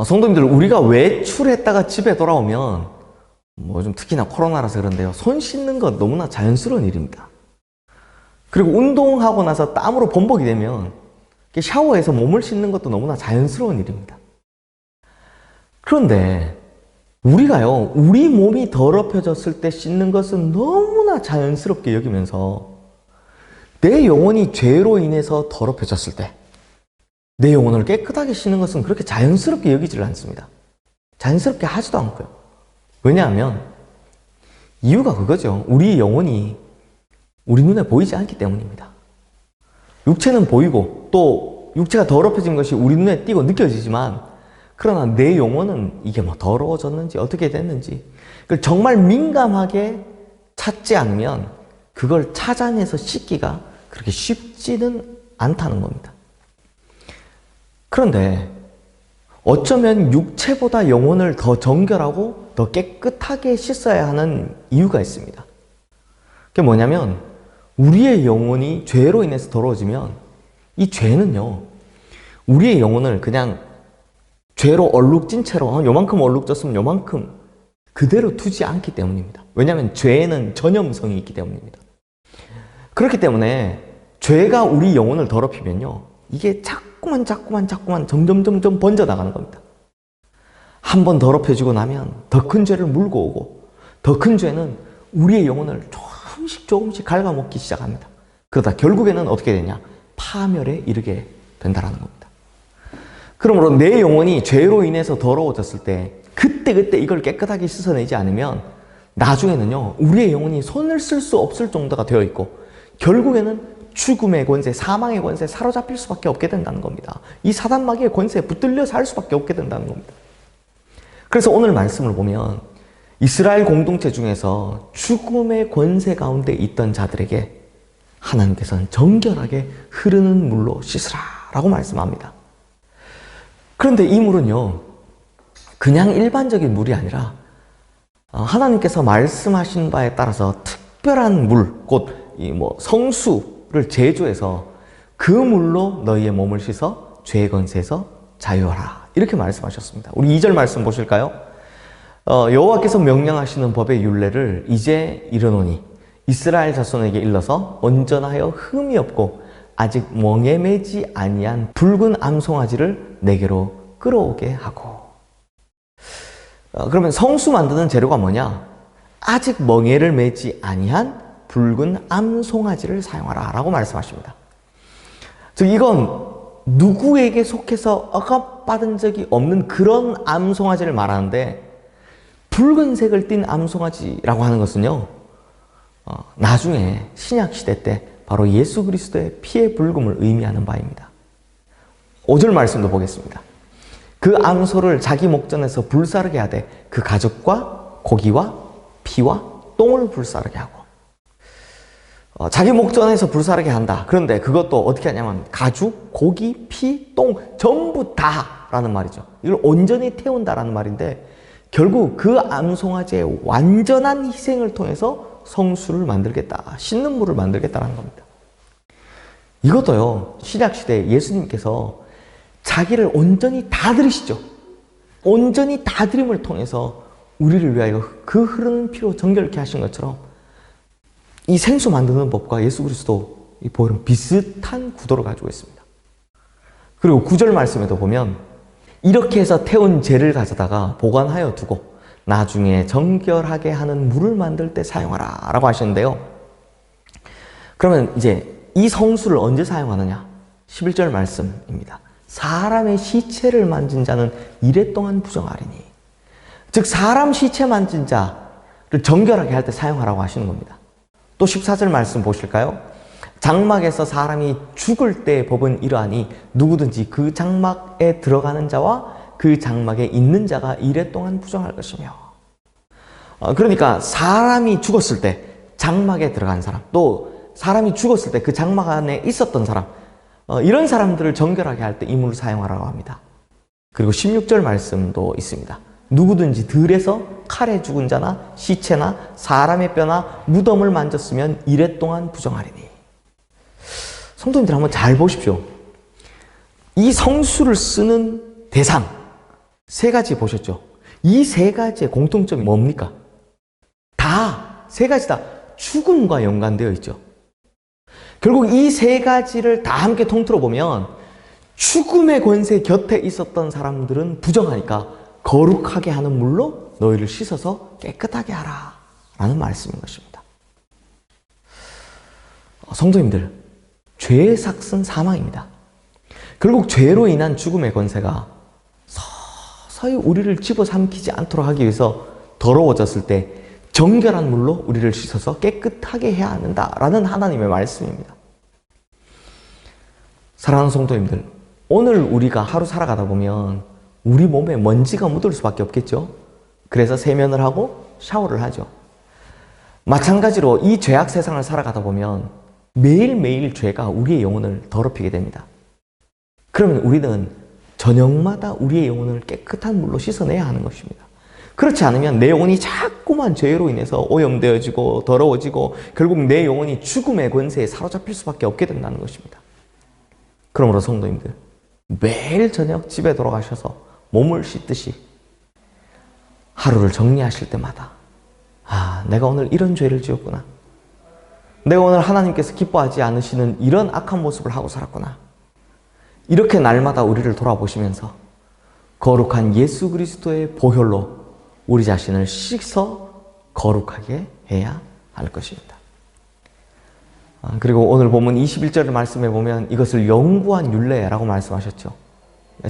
성도님들, 우리가 외출했다가 집에 돌아오면 뭐 좀 특히나 코로나라서 그런데요, 손 씻는 것 너무나 자연스러운 일입니다. 그리고 운동하고 나서 땀으로 범벅이 되면 샤워해서 몸을 씻는 것도 너무나 자연스러운 일입니다. 그런데 우리가요, 우리 몸이 더럽혀졌을 때 씻는 것은 너무나 자연스럽게 여기면서 내 영혼이 죄로 인해서 더럽혀졌을 때 내 영혼을 깨끗하게 씻는 것은 그렇게 자연스럽게 여기질 않습니다. 자연스럽게 하지도 않고요. 왜냐하면 이유가 그거죠. 우리 영혼이 우리 눈에 보이지 않기 때문입니다. 육체는 보이고 또 육체가 더럽혀진 것이 우리 눈에 띄고 느껴지지만, 그러나 내 영혼은 이게 뭐 더러워졌는지 어떻게 됐는지 그걸 정말 민감하게 찾지 않으면 그걸 찾아내서 씻기가 그렇게 쉽지는 않다는 겁니다. 그런데 어쩌면 육체보다 영혼을 더 정결하고 더 깨끗하게 씻어야 하는 이유가 있습니다. 그게 뭐냐면, 우리의 영혼이 죄로 인해서 더러워지면 이 죄는요, 우리의 영혼을 그냥 죄로 얼룩진 채로 요만큼 얼룩졌으면 요만큼 그대로 두지 않기 때문입니다. 왜냐하면 죄에는 전염성이 있기 때문입니다. 그렇기 때문에 죄가 우리 영혼을 더럽히면요, 이게 자꾸만 점점 번져나가는 겁니다. 한 번 더럽혀지고 나면 더 큰 죄를 물고 오고, 더 큰 죄는 우리의 영혼을 조금씩 갉아먹기 시작합니다. 그러다 결국에는 어떻게 되냐? 파멸에 이르게 된다는 겁니다. 그러므로 내 영혼이 죄로 인해서 더러워졌을 때 그때 이걸 깨끗하게 씻어내지 않으면 나중에는요, 우리의 영혼이 손을 쓸 수 없을 정도가 되어 있고 결국에는 죽음의 권세, 사망의 권세에 사로잡힐 수밖에 없게 된다는 겁니다. 이 사단마귀의 권세에 붙들려 살 수밖에 없게 된다는 겁니다. 그래서 오늘 말씀을 보면 이스라엘 공동체 중에서 죽음의 권세 가운데 있던 자들에게 하나님께서는 정결하게 흐르는 물로 씻으라 라고 말씀합니다. 그런데 이 물은요, 그냥 일반적인 물이 아니라 하나님께서 말씀하신 바에 따라서 특별한 물, 곧 성수를 제조해서 그 물로 너희의 몸을 씻어 죄의 권세에서 자유하라, 이렇게 말씀하셨습니다. 우리 2절 말씀 보실까요? 여호와께서 명령하시는 법의 율례를 이제 이르노니 이스라엘 자손에게 일러서 온전하여 흠이 없고 아직 멍에 매지 아니한 붉은 암송아지를 내게로 끌어오게 하고. 그러면 성수 만드는 재료가 뭐냐? 아직 멍에를 매지 아니한 붉은 암송아지를 사용하라 라고 말씀하십니다. 즉 이건 누구에게 속해서 억압받은 적이 없는 그런 암송아지를 말하는데, 붉은색을 띤 암송아지라고 하는 것은요, 나중에 신약시대 때 바로 예수 그리스도의 피의 붉음을 의미하는 바입니다. 5절 말씀도 보겠습니다. 그 암소를 자기 목전에서 불사르게 하되 그 가죽과 고기와 피와 똥을 불사르게 하고. 자기 목전에서 불사르게 한다. 그런데 그것도 어떻게 하냐면 가죽, 고기, 피, 똥 전부 다라는 말이죠. 이걸 온전히 태운다라는 말인데, 결국 그 암송아지의 완전한 희생을 통해서 성수를 만들겠다, 씻는 물을 만들겠다는 겁니다. 이것도요, 신약시대에 예수님께서 자기를 온전히 다 드리시죠. 온전히 다 드림을 통해서 우리를 위하여 그 흐르는 피로 정결케 하신 것처럼 이 생수 만드는 법과 예수 그리스도 이 보혈은 비슷한 구도를 가지고 있습니다. 그리고 9절 말씀에도 보면 이렇게 해서 태운 재를 가져다가 보관하여 두고 나중에 정결하게 하는 물을 만들 때 사용하라 라고 하시는데요. 그러면 이제 이 성수를 언제 사용하느냐? 11절 말씀입니다. 사람의 시체를 만진 자는 이래 동안 부정하리니. 즉 사람 시체 만진 자를 정결하게 할 때 사용하라고 하시는 겁니다. 또 14절 말씀 보실까요? 장막에서 사람이 죽을 때의 법은 이러하니 누구든지 그 장막에 들어가는 자와 그 장막에 있는 자가 이래 동안 부정할 것이며. 그러니까 사람이 죽었을 때 장막에 들어간 사람, 또 사람이 죽었을 때 그 장막 안에 있었던 사람, 이런 사람들을 정결하게 할 때 이 물을 사용하라고 합니다. 그리고 16절 말씀도 있습니다. 누구든지 들에서 칼에 죽은 자나 시체나 사람의 뼈나 무덤을 만졌으면 이래 동안 부정하리니. 성도님들 한번 잘 보십시오. 이 성수를 쓰는 대상, 세 가지 보셨죠? 이 세 가지의 공통점이 뭡니까? 세 가지 다 죽음과 연관되어 있죠. 결국 이 세 가지를 다 함께 통틀어 보면 죽음의 권세 곁에 있었던 사람들은 부정하니까 거룩하게 하는 물로 너희를 씻어서 깨끗하게 하라 라는 말씀인 것입니다. 성도님들, 죄의 삭은 사망입니다. 결국 죄로 인한 죽음의 권세가 서서히 우리를 집어삼키지 않도록 하기 위해서 더러워졌을 때 정결한 물로 우리를 씻어서 깨끗하게 해야 한다라는 하나님의 말씀입니다. 사랑하는 성도님들, 오늘 우리가 하루 살아가다 보면 우리 몸에 먼지가 묻을 수밖에 없겠죠. 그래서 세면을 하고 샤워를 하죠. 마찬가지로 이 죄악 세상을 살아가다 보면 매일매일 죄가 우리의 영혼을 더럽히게 됩니다. 그러면 우리는 저녁마다 우리의 영혼을 깨끗한 물로 씻어내야 하는 것입니다. 그렇지 않으면 내 영혼이 자꾸만 죄로 인해서 오염되어지고 더러워지고 결국 내 영혼이 죽음의 권세에 사로잡힐 수밖에 없게 된다는 것입니다. 그러므로 성도님들, 매일 저녁 집에 돌아가셔서 몸을 씻듯이 하루를 정리하실 때마다 내가 오늘 이런 죄를 지었구나. 내가 오늘 하나님께서 기뻐하지 않으시는 이런 악한 모습을 하고 살았구나. 이렇게 날마다 우리를 돌아보시면서 거룩한 예수 그리스도의 보혈로 우리 자신을 씻어 거룩하게 해야 할 것입니다. 그리고 오늘 본문 21절 말씀에 보면 이것을 영구한 율례라고 말씀하셨죠.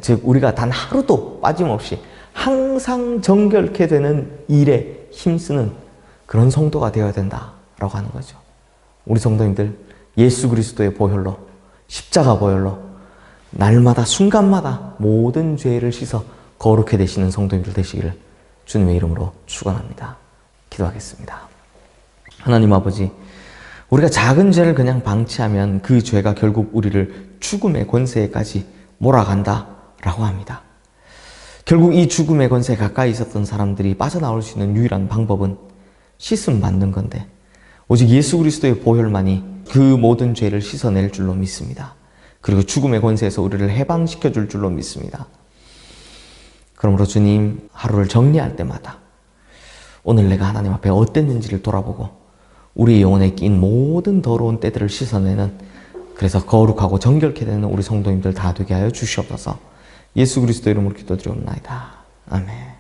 즉 우리가 단 하루도 빠짐없이 항상 정결케 되는 일에 힘쓰는 그런 성도가 되어야 된다라고 하는 거죠. 우리 성도님들, 예수 그리스도의 보혈로, 십자가 보혈로 날마다 순간마다 모든 죄를 씻어 거룩해 되시는 성도님들 되시기를 주님의 이름으로 축원합니다. 기도하겠습니다. 하나님 아버지, 우리가 작은 죄를 그냥 방치하면 그 죄가 결국 우리를 죽음의 권세에까지 몰아간다라고 합니다. 결국 이 죽음의 권세에 가까이 있었던 사람들이 빠져나올 수 있는 유일한 방법은 씻음 받는 건데 오직 예수 그리스도의 보혈만이 그 모든 죄를 씻어낼 줄로 믿습니다. 그리고 죽음의 권세에서 우리를 해방시켜 줄 줄로 믿습니다. 그러므로 주님, 하루를 정리할 때마다 오늘 내가 하나님 앞에 어땠는지를 돌아보고 우리 영혼에 낀 모든 더러운 때들을 씻어내는, 그래서 거룩하고 정결케 되는 우리 성도님들 다 되게 하여 주시옵소서. 예수 그리스도 이름으로 기도드리옵나이다. 아멘.